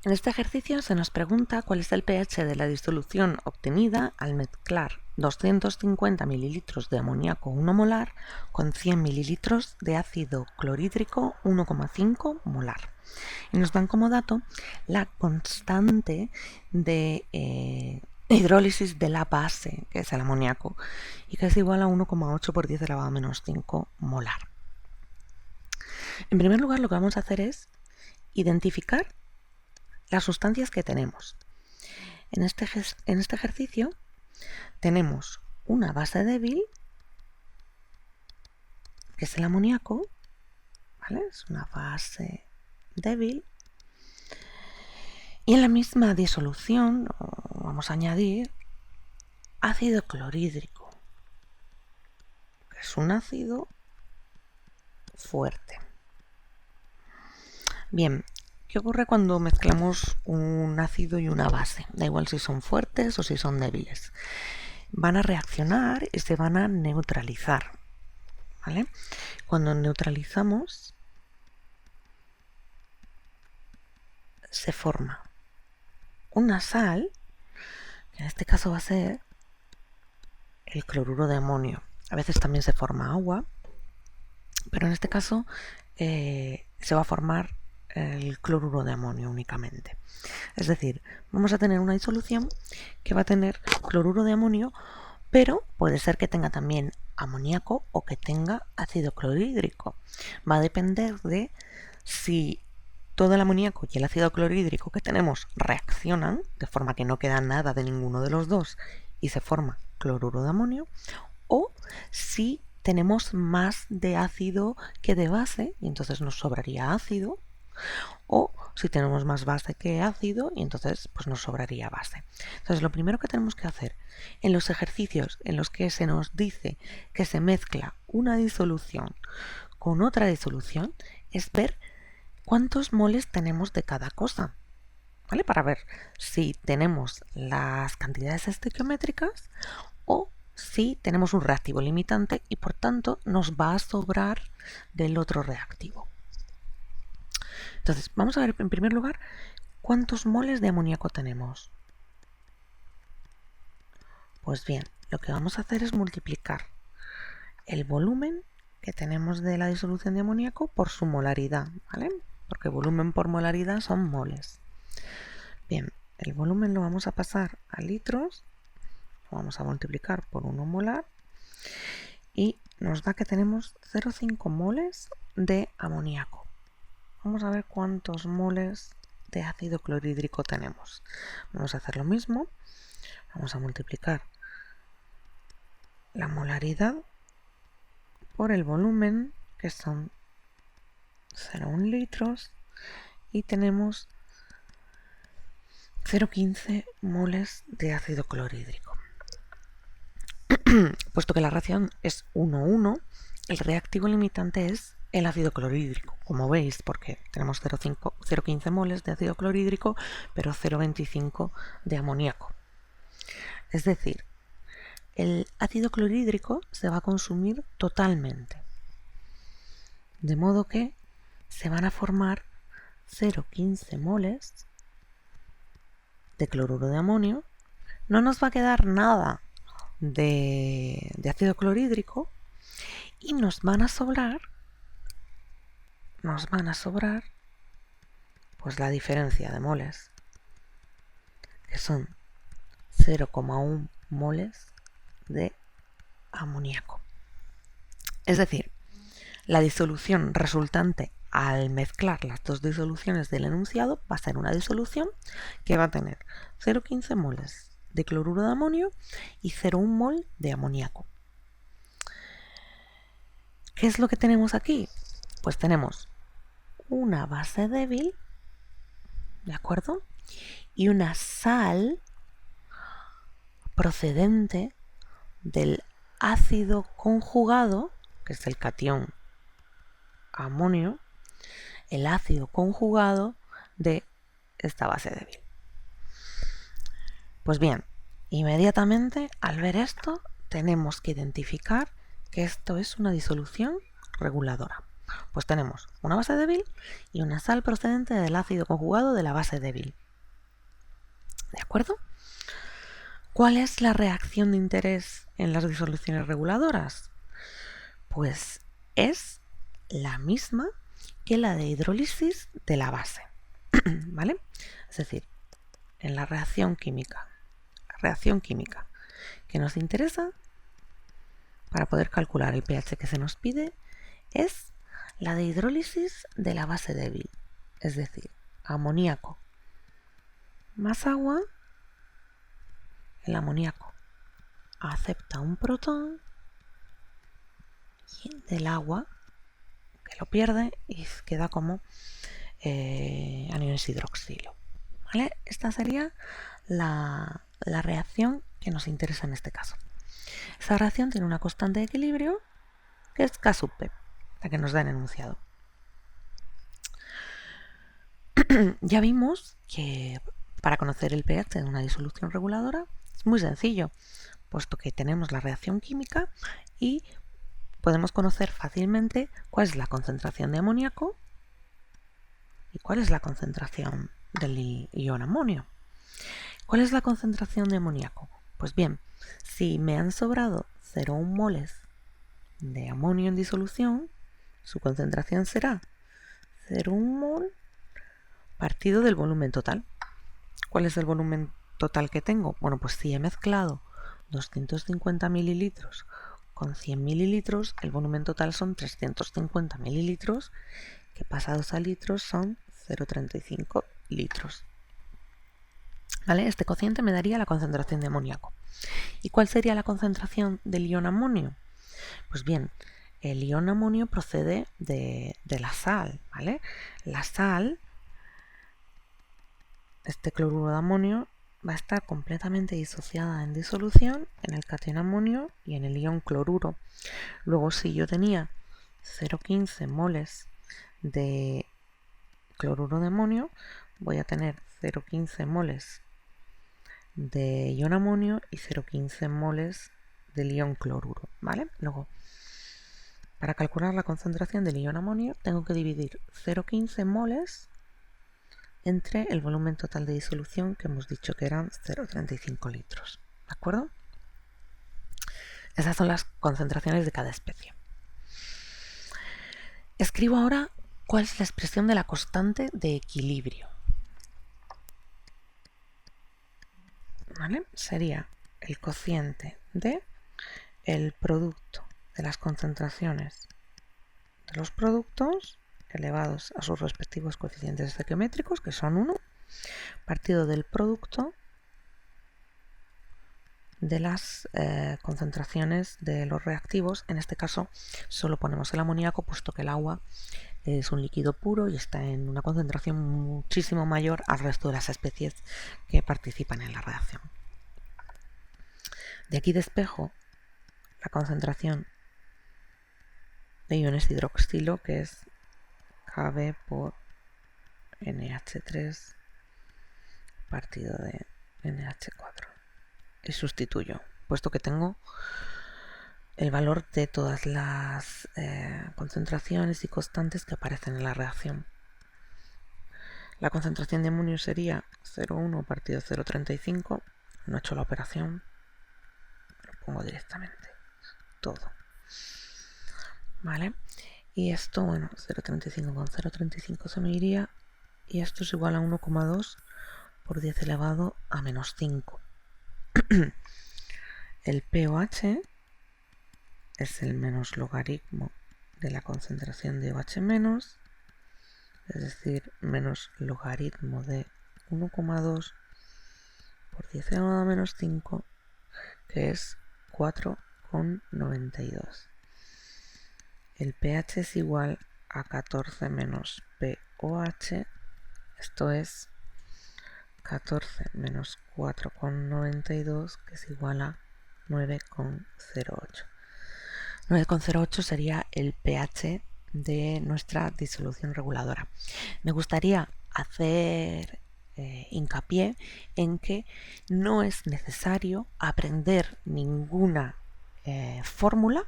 En este ejercicio se nos pregunta cuál es el pH de la disolución obtenida al mezclar 250 ml de amoníaco 1 molar con 100 ml de ácido clorhídrico 1,5 molar. Y nos dan como dato la constante de hidrólisis de la base, que es el amoníaco, y que es igual a 1,8 por 10 elevado a menos 5 molar. En primer lugar, lo que vamos a hacer es identificar las sustancias que tenemos. En este ejercicio tenemos una base débil, que es el amoníaco, ¿vale? Es una base débil. Y en la misma disolución vamos a añadir ácido clorhídrico, que es un ácido fuerte. Bien, ¿qué ocurre cuando mezclamos un ácido y una base? Da igual si son fuertes o si son débiles. Van a reaccionar y se van a neutralizar, ¿vale? Cuando neutralizamos, se forma una sal, que en este caso va a ser el cloruro de amonio. A veces también se forma agua, pero en este caso se va a formar el cloruro de amonio únicamente. Es decir, vamos a tener una disolución que va a tener cloruro de amonio, pero puede ser que tenga también amoníaco o que tenga ácido clorhídrico. Va a depender de si todo el amoníaco y el ácido clorhídrico que tenemos reaccionan, de forma que no queda nada de ninguno de los dos y se forma cloruro de amonio, o si tenemos más de ácido que de base y entonces nos sobraría ácido, o si tenemos más base que ácido y entonces pues nos sobraría base. Entonces lo primero que tenemos que hacer en los ejercicios en los que se nos dice que se mezcla una disolución con otra disolución es ver cuántos moles tenemos de cada cosa, ¿vale? Para ver si tenemos las cantidades estequiométricas o si tenemos un reactivo limitante y por tanto nos va a sobrar del otro reactivo. Entonces, vamos a ver en primer lugar cuántos moles de amoníaco tenemos. Pues bien, lo que vamos a hacer es multiplicar el volumen que tenemos de la disolución de amoníaco por su molaridad, ¿vale? Porque volumen por molaridad son moles. Bien, el volumen lo vamos a pasar a litros, lo vamos a multiplicar por 1 molar y nos da que tenemos 0,5 moles de amoníaco. Vamos a ver cuántos moles de ácido clorhídrico tenemos. Vamos a hacer lo mismo. Vamos a multiplicar la molaridad por el volumen, que son 0,1 litros, y tenemos 0,15 moles de ácido clorhídrico. Puesto que la reacción es 1,1, el reactivo limitante es el ácido clorhídrico, como veis, porque tenemos 0,15 moles de ácido clorhídrico, pero 0,25 de amoníaco. Es decir, el ácido clorhídrico se va a consumir totalmente, de modo que se van a formar 0,15 moles de cloruro de amonio. No nos va a quedar nada de ácido clorhídrico y nos van a sobrar pues la diferencia de moles, que son 0,1 moles de amoníaco. Es decir, la disolución resultante al mezclar las dos disoluciones del enunciado va a ser una disolución que va a tener 0,15 moles de cloruro de amonio y 0,1 mol de amoníaco. ¿Qué es lo que tenemos aquí? Pues tenemos una base débil, ¿de acuerdo? Y una sal procedente del ácido conjugado, que es el catión amonio, el ácido conjugado de esta base débil. Pues bien, inmediatamente al ver esto tenemos que identificar que esto es una disolución reguladora. Pues tenemos una base débil y una sal procedente del ácido conjugado de la base débil. ¿De acuerdo? ¿Cuál es la reacción de interés en las disoluciones reguladoras? Pues es la misma que la de hidrólisis de la base. ¿Vale? Es decir, en la reacción química que nos interesa para poder calcular el pH que se nos pide es la de hidrólisis de la base débil, es decir, amoníaco más agua. El amoníaco acepta un protón y del agua que lo pierde y queda como aniones hidroxilo. ¿Vale? Esta sería la reacción que nos interesa en este caso. Esa reacción tiene una constante de equilibrio que es K sub P, la que nos da el enunciado. Ya vimos que para conocer el pH de una disolución reguladora es muy sencillo, puesto que tenemos la reacción química y podemos conocer fácilmente cuál es la concentración de amoníaco y cuál es la concentración del ion amonio. ¿Cuál es la concentración de amoníaco? Pues bien, si me han sobrado 0,1 moles de amonio en disolución, su concentración será 0,1 mol partido del volumen total. ¿Cuál es el volumen total que tengo? Bueno, pues si he mezclado 250 mililitros con 100 mililitros, el volumen total son 350 mililitros, que pasados a litros son 0,35 litros. ¿Vale? Este cociente me daría la concentración de amoníaco. ¿Y cuál sería la concentración del ion amonio? Pues bien, el ion amonio procede de la sal, ¿vale? La sal, este cloruro de amonio, va a estar completamente disociada en disolución en el catión amonio y en el ion cloruro. Luego, si yo tenía 0,15 moles de cloruro de amonio, voy a tener 0,15 moles de ion amonio y 0,15 moles del ion cloruro, ¿vale? Luego, para calcular la concentración del ion amonio, tengo que dividir 0,15 moles entre el volumen total de disolución, que hemos dicho que eran 0,35 litros. ¿De acuerdo? Esas son las concentraciones de cada especie. Escribo ahora cuál es la expresión de la constante de equilibrio. ¿Vale? Sería el cociente de el producto de las concentraciones de los productos elevados a sus respectivos coeficientes estequiométricos, que son 1, partido del producto de las concentraciones de los reactivos. En este caso solo ponemos el amoníaco, puesto que el agua es un líquido puro y está en una concentración muchísimo mayor al resto de las especies que participan en la reacción. De aquí despejo la concentración de iones hidroxilo, que es Kb por NH3 partido de NH4. Y sustituyo, puesto que tengo el valor de todas las concentraciones y constantes que aparecen en la reacción. La concentración de amonio sería 0,1 partido 0,35. No he hecho la operación, lo pongo directamente todo. ¿Vale? Y esto, bueno, 0,35 con 0,35 se me iría, y esto es igual a 1,2 por 10 elevado a menos 5. El pOH es el menos logaritmo de la concentración de OH menos, es decir, menos logaritmo de 1,2 por 10 elevado a menos 5, que es 4,92. El pH es igual a 14 menos pOH, esto es 14 menos 4,92, que es igual a 9,08. 9,08 sería el pH de nuestra disolución reguladora. Me gustaría hacer hincapié en que no es necesario aprender ninguna fórmula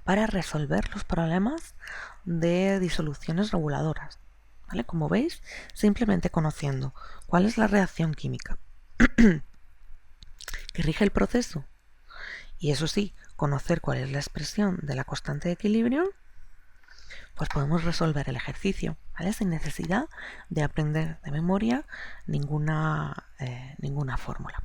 para resolver los problemas de disoluciones reguladoras. ¿Vale? Como veis, simplemente conociendo cuál es la reacción química que rige el proceso y eso sí, conocer cuál es la expresión de la constante de equilibrio, pues podemos resolver el ejercicio, ¿vale? Sin necesidad de aprender de memoria ninguna fórmula.